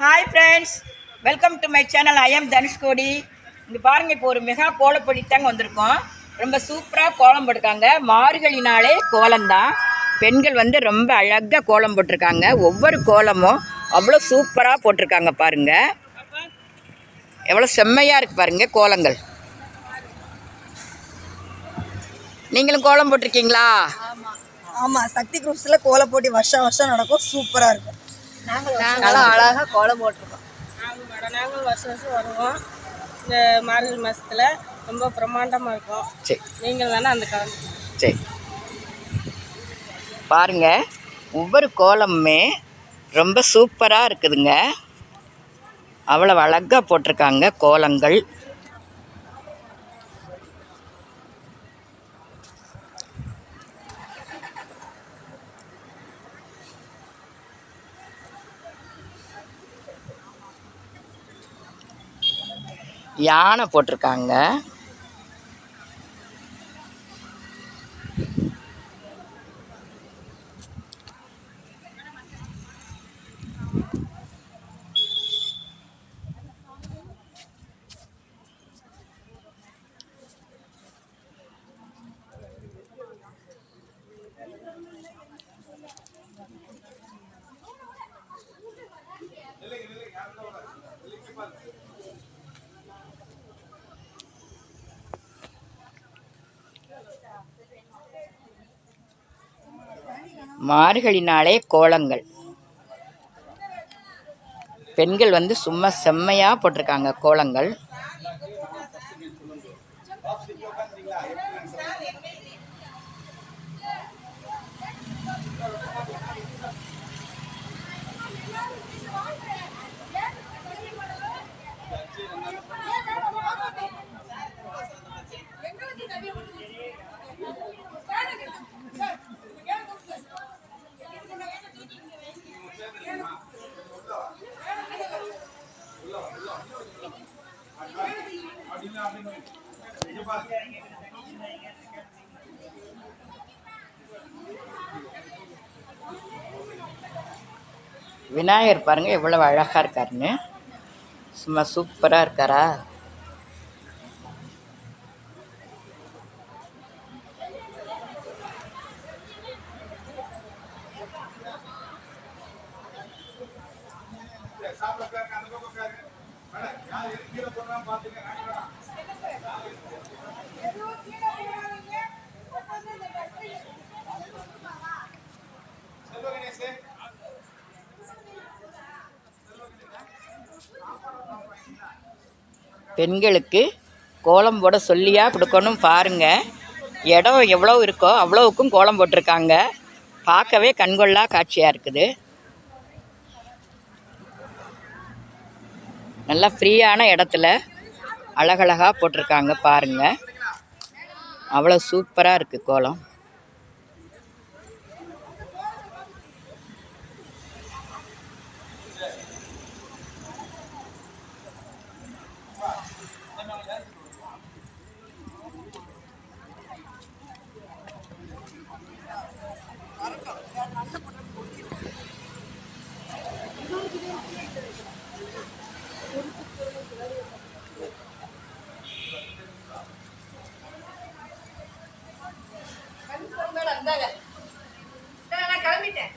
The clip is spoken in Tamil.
Hi friends, welcome to my channel. I am Dhanushkodi. இங்கே பாருங்கள், இப்போ ஒரு மெகா கோலப்பொடி தாங்க வந்திருக்கோம். ரொம்ப சூப்பராக கோலம் போட்டிருக்காங்க. மார்கழினாலே கோலம்தான். பெண்கள் ரொம்ப அழகாக கோலம் போட்டிருக்காங்க. ஒவ்வொரு கோலமும் அவ்வளோ சூப்பராக போட்டிருக்காங்க. பாருங்கள், எவ்வளோ செம்மையாக இருக்குது பாருங்கள் கோலங்கள். நீங்களும் கோலம் போட்டிருக்கீங்களா? ஆமாம், சக்தி குரூப்ஸில் கோலம் போட்டி வருஷம் வருஷம் நடக்கும். சூப்பராக இருக்கும். நாங்களும் அழகாக கோலம் போட்டிருக்கோம். நாங்களும் வருஷம் வருஷம் வருவோம். இந்த மார்கழி மாதத்தில் ரொம்ப பிரம்மாண்டமாக இருக்கும். சரி, நீங்கள் வேணால் அந்த கலந்து. சரி, பாருங்கள், ஒவ்வொரு கோலமுமே ரொம்ப சூப்பராக இருக்குதுங்க. அவ்வளோ அழகாக போட்டிருக்காங்க கோலங்கள். யானை போட்டிருக்காங்க. மார்கழினாலே கோலங்கள். பெண்கள் சும்மா செம்மையாக போட்டிருக்காங்க கோலங்கள். விநாயகர் பாருங்க எவ்வளவு அழகா இருக்காருன்னு. சும்மா சூப்பரா இருக்காரா? பெண்களுக்கு கோலம் போட சொல்லியா கொடுக்கணும். பாருங்க, இடம் எவ்வளோ இருக்கோ அவ்வளோவுக்கும் கோலம் போட்டிருக்காங்க. பார்க்கவே கண்கொள்ளா காட்சியாக இருக்குது. நல்லா ஃப்ரீயான இடத்துல அழகழகாக போட்டிருக்காங்க. பாருங்கள், அவ்வளோ சூப்பராக இருக்குது கோலம். கிளம்பிட்டேன்.